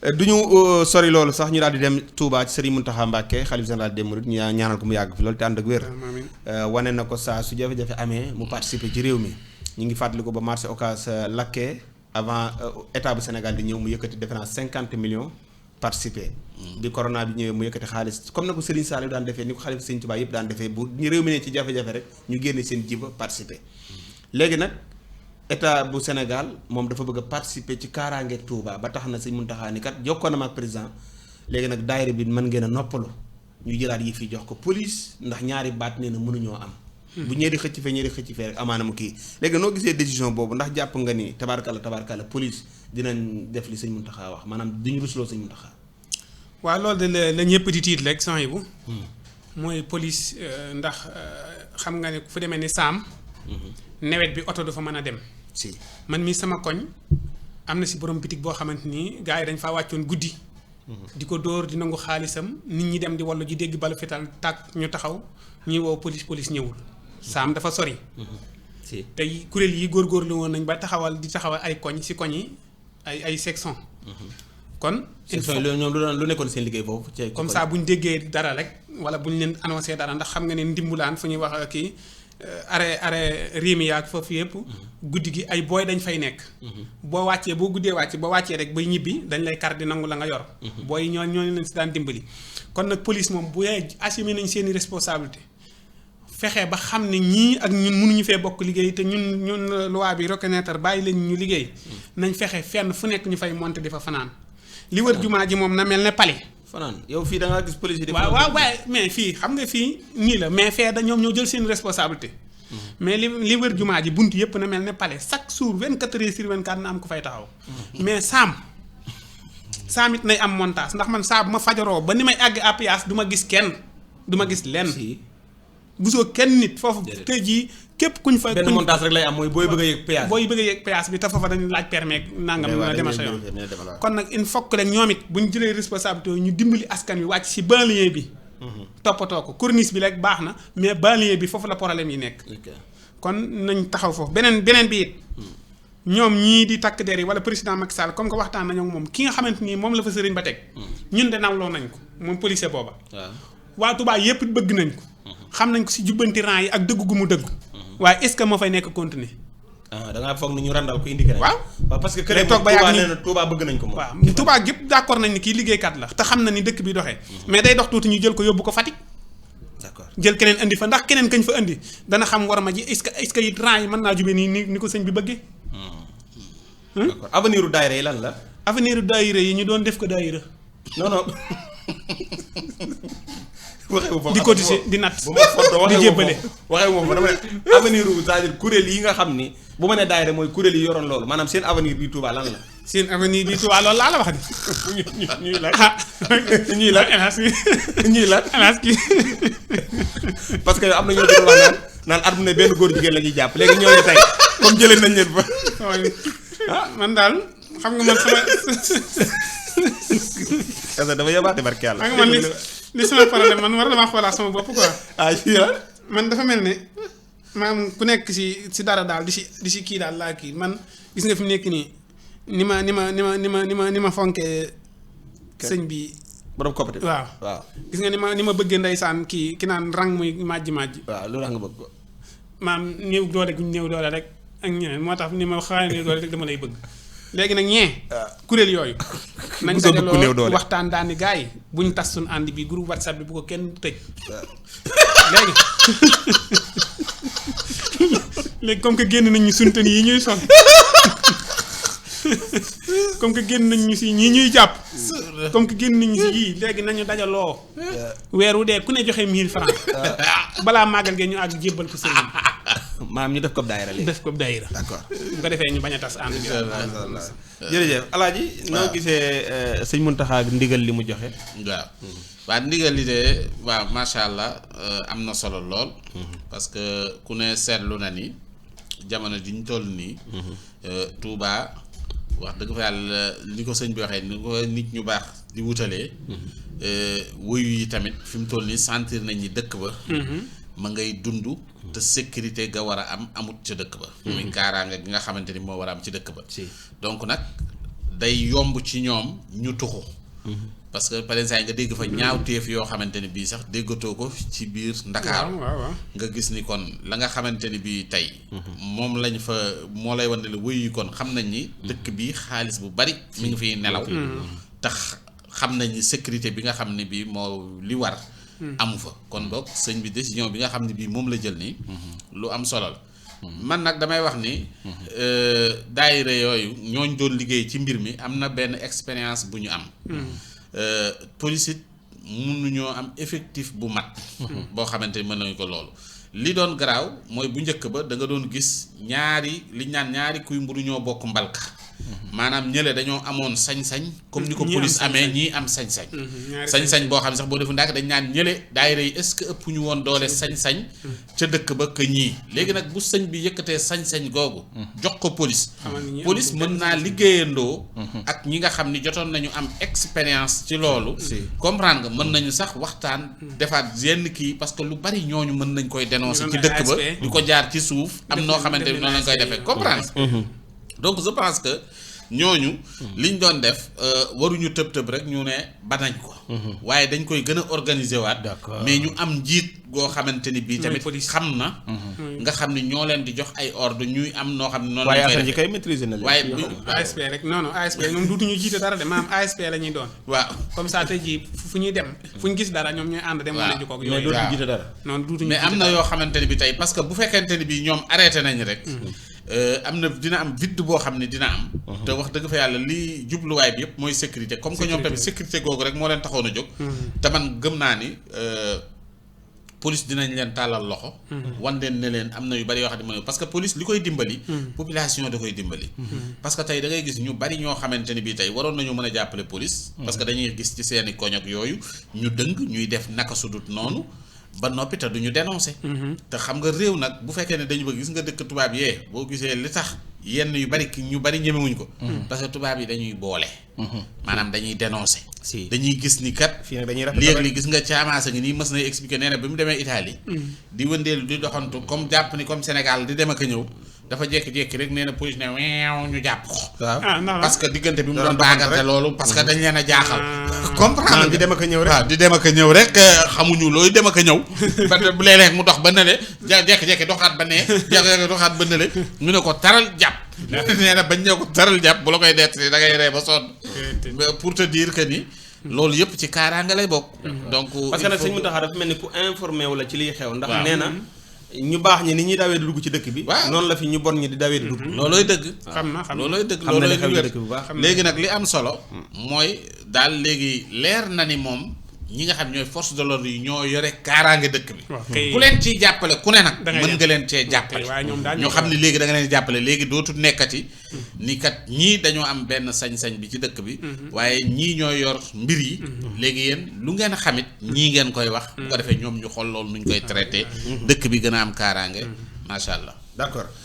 du ñu sori loolu sax ñu daal di dem Touba ci Serigne Mountakha Mbacké xalif général des Mourides ñu ñaanal ko mu yàgg fi loolu te ànd ak wér. wane na ko saa su jafe-jafe amee mu participer ci réew mi ñu ngi fàttali ko ba marché Ocass lakkee avant état bu Sénégal di ñëw mu yëkkati defe naa 50 millions participer. bi corona bi ñëwee mu yëkkati xaalis comme na ko Serigne Saliou daan defee ni ko xalif Serigne Touba yëpp daan defee bu ñu réew mi ne ci jafe-jafe rek ñu génne seen jiba participer léegi nag. état bu Sénégal moom dafa bëgg a participer ci kaaraange Touba ba tax na Sëñ Mountakha ni kat jokkoon na ma ak président léegi nag daayira bi mën ngeen a noppalu ñu jëlaat yi fi jox ko police ndax ñaari baat nee na mënuñoo am. bu ñee di xëcc fee ñee di xëcc fee rek amaana mu kii léegi noo gisee décision boobu ndax jàpp nga ni tabaarkalla police dinañ def li Sëñ Mountakha wax maanaam duñu rusloo Sëñ Mountakha. waaw loolu de la ñëpp di tiit rek sang yi bu mooy police ndax xam nga ne fu demee ni saam. nawet bi oto du fa mën a dem. si man mii sama koñ am na si borom bitig boo xamante ni gars yi dañ faa wàccoon guddi. di ko dóor di nangu xaalisam nit ñi dem di wallu ji dégg balu fetal tàkk ñu taxaw ñuy woo police ñëwul. saam dafa sori. si tey kuréel yi góorgóorlu woon nañ ba taxawal ay koñ si koñ yi ay section. kon il faut ñoom lu nekkoon seen liggéey foofu. comme ça bu ñu déggee dara rek wala bu ñu leen annoncé dara ndax xam nga ne ndimbulaan fu ñuy wax kii. arrêt riimi yaag foofu yëpp guddi gi ay booy dañ fay nekk boo wàccee boo guddee boo wàccee rek bay ñibbi dañ lay kar di nangu la nga yor booy ñoo leen si daan dimbali kon nag police moom bu assumé nañ seeni responsabilité fexe ba xam ne ñii ak ñun mënuñu fee bokk liggéey te ñun loi bi reconnaître bàyyi leen ñu liggéey nañ fexe fenn fu nekk ñu fay monter di fa fanaan li wër jumaa ji moom na mel ne palais fanaan yow fii da ngaa gis police yi. waaw waaye mais fii xam nga fii nii la mais fee da ñoom ñoo jël seen responsabilité. mais li wër jumaa ji bunt yëpp na mel ne palais chaque jour 24 heures sur 24 na am ku fay taxaw. mais saam it nay am montage ndax man saa bu ma fajaroo ba ni may àgg APS du ma gis kenn du ma gis lenn. gisoo kenn nit foofu tey jii képp kuñ fa. benn montage rek lay am mooy booy bëgg a yëg péage. booy bëgg a yëg péage bi te foofa dañu laaj permis nangam. na demal sa yoon kon nag il faut que rek ñoom it bu ñu jëlee responsabilité ñu dimbali askan wi wàcc si banlieue bi. toppatoo ko corniche bi rek baax na mais banlieue bi foofu la problème yi nekk. kon nañ taxaw foofu beneen bi it. ñoom ñii di takk der yi wala président Macky Sall comme que waxtaan nañoo ak moom ki nga xamante ni moom la fa sëriñ ba teg. ñun de nawloo nañ ko moom policier booba. waa Touba yépp bëgg nañ ko. xam nañ ko si jubbanti rang yi ak dëgg gu mu dëgg. waaye est-ce que moo fay nekk continuer. da ngaa foog ni ñu randal ko indi keneen. waaw parce que day toog ba yàgg ni Touba bëgg nañ ko moom. waaw Touba gépp d'accord nañ ni kii liggéeykat la te xam na ni dëkk bi doxee. mais day dox tuuti ñu jël ko yóbbu ko Fatick. d'accord jël keneen indi fa ndax keneen kañ fa indi dana xam war ma ji est-ce que it rang yi mën naa jubee ni ko sëñ bi bëggee. d'accord avenir u daayira yi lan la. avenir u daayira yi ñu doon def ko daayira. non. di cotiser di natt di jébbale waxee moom dama ne avenir u c'est-à-dire kuréel yi nga xam ni bu ma nee daayira mooy kuréel yi yoroon loolu maanaam seen avenir bi Touba lan la. seen avenir bi Touba loolu laa la wax ni ñuy lan ñuy lan ñuy lan parce que am na ñoo doon wax naan at mu ne benn góor jigéen la ñuy jàpp léegi ñooñu tey comme jëlee nañ leen fa. man daal xam nga man sama. parce que dafa yabaate barke yàlla. xam nga man li sama problème man war damaa xoolaat sama bopp quoi. man dafa mel ne maanaam ku nekk si dara daal di si kii daal laa kii man gis nga fi mu nekk nii ni ma fonkee sëñ bi. borom coppite waaw gis nga ni ma bëggee ndeysaan ki naan rang muy màjji. waaw lu tax nga bëgg ko. maam néew doole guñ néew doole rek ak ñeneen moo tax ni ma xaaree néew doole rek dama lay bëgg. léegi nag kuréel yooyu. nañ dajaloo waxtaan daani gars yi buñ tas suñu ànd bi groupe WhatsApp bi bu ko kenn tëj. léegi comme que génn nañ ñu suntan yi ñuy son comme que génn nañ ñu si ñii ñuy jàpp. comme que génn nañ ñu si yii léegi nañu dajaloo. weer wu dee ku ne joxe 1000 francs balaa màggal gee ñu àgg jébbal ko sëriñ. maam ñu def ko daayira léegi. def ko daayira. d'accord bu ko defee ñu bañ a tas ànd bi. jërëjëf Alaaji. noo gisee sëñ Mountakha ndigal li mu joxe. waaw ndigal li de waaw macha allah am na solo lool. parce que ku ne seetlu na ni jamono ji ñu toll nii. Touba wax dëgg fa yàlla li ko sëñ bi waxee ni ko nit ñu baax di wutalee. wuyu yi tamit fi mu toll nii sentir nañ ni dëkk ba. ma ngay dund te sécurité ga war a am amut ca dëkk ba. muy kaaraange gi nga xamante ni moo war a am ci dëkk ba. donc nag day yomb ci ñoom ñu tuxu parce que par exemple nga dégg fa ñaawteef yoo xamante ni bii sax déggatoo ko ci biir Ndakaaru nga gis ni kon la nga xamante ni bii tey moom lañ fa moo lay wan ne la wëy yi kon xam nañ ni dëkk bi xaalis bu bari mi ngi fiy nelaw tax xam nañ ni sécurité bi nga xam ne bii moo li war amu fa kon boog sëñ bi décision bi nga xam ne bii moom la jël nii lu am solo la man nag damay wax ni daayira yooyu ñooñ doon liggéey ci mbir mi am na benn expérience bu ñu am police it mënuñoo am effectif bu mat boo xamante ni mën nañu ko loolu li doon garaaw mooy bu njëkk ba da nga doon gis liñ naan ñaari kuy mburu ñoo bokk mbalka maanaam ñële dañoo amoon sañ-sañ comme ni ko police amee ñii am sañ-sañ sañ-sañ boo xam ne sax boo defu ndànk dañ naan ñële daayira yi est-ce que ëpp ñu woon doole sañ-sañ ca dëkk ba que ñii léegi nag bu sëñ bi yëkkatee sañ-sañ googu jox ko police mën naa liggéeyandoo ak ñi nga xam ni jotoon nañu am expérience ci loolu comprendre nga mën nañu sax waxtaan defaat yenn kii parce que lu bari ñooñu mën nañ koy dénoncer ci dëkk ba di ko jaar ci suuf am noo xamante ni noonu lañ koy defee comprendre donc je pense que ñooñu liñ doon def waruñu tëb rek ñu ne banañ ko waaye dañ koy gën a organiser waat mais ñu am njiit goo xamante ni bii tamit xam na nga xam ne ñoo leen di jox ay ordre ñuy am noo xam ne noonu lañ koy defee kay maîtriser na leen waaye ASP rek non ASP ñoom duutuñu jiite dara de maanaam ASP la ñuy doon waaw comme ça tey jii fu ñuy dem fu ñu gis dara ñoom ñooy ànd dem wala jukkoog mais dootuñu jiite dara non duutuñu mais am na yoo xamante ni bi tey parce que bu fekkente ni bi ñoom arrêté nañ rek dina am vide boo xam ne dina am te wax dëgg fa yàlla li jubluwaay bi yëpp mooy sécurité comme que ñoom tamit sécurité googu rek moo leen taxoon a jóg te man gëm naa ni police dinañ leen tàllal loxo wan leen ne leen am na yu bari yoo xam ne mën parce que police li koy dimbali population da koy dimbali parce que tey da ngay gis ñu bari ñoo xamante ni bii tey waroon nañu mën a jàppale police parce que dañuy gis ci seeni koñ ak yooyu ñu dëng ñuy def naka sudut noonu ba noppi te duñu dénoncé te xam nga réew nag bu fekkee ne dañu bëgg gis nga dëkk tubaab yee boo gisee li tax yenn yu bari ñu bari ñemewuñ ko parce que tubaab yi dañuy boole maanaam dañuy dénoncé dañuy gis ni kat léegi gis nga caamaasa ngi nii mës na expliqué nee na bi mu demee Italie di wëndeelu di doxantu comme jàpp ni comme Sénégal di dem ak a ñëw dafa jékki-jékki rek nee na police ne weew ñu jàpp ko parce que diggante bi mu doon baagante loolu parce que dañ leen a jaaxal comprendre di dem ak a ñëw rek waaw di dem ak a ñëw rek xamuñu looy dem ak a ñëw bu léeg-léeg mu dox ba nële jékki-jékki doxaat ba nee jékki-jékki doxaat ba nële ñu ne ko taral jàpp nee na bañ ne ko taral jàpp bu la koy dett da ngay ree ba sonn pour te dire que ni loolu yëpp ci kaaraanga lay bokk donc parce que nag sëñ Mountakha dafa mel ni ku informé wu la ci liy xew ndax nee na ñu baax ñi ni ñuy dawee di dugg ci dëkk bi noonu la fi ñu bon ñi di dawee di dugg loolooy dëgg loolooy dëgg xam na li xew ci dëkk bu baax léegi nag li am solo mooy daal léegi leer na ni moom ñi nga xam ñooy force de l'ordre yi ñoo yore kaaraange dëkk bi ku leen ciy jàppale ku ne nag mën nga leen cee jàppale ñoo xam ne léegi da nga leen jàppale léegi dootul nekkati ni kat ñii dañoo am benn sañ-sañ bi ci dëkk bi waaye ñii ñoo yor mbir yi léegi yéen lu ngeen xamit ñii ngeen koy wax bu ko defee ñoom ñu xool loolu nuñ koy traité dëkk bi gën a am kaaraange macha allah d'accord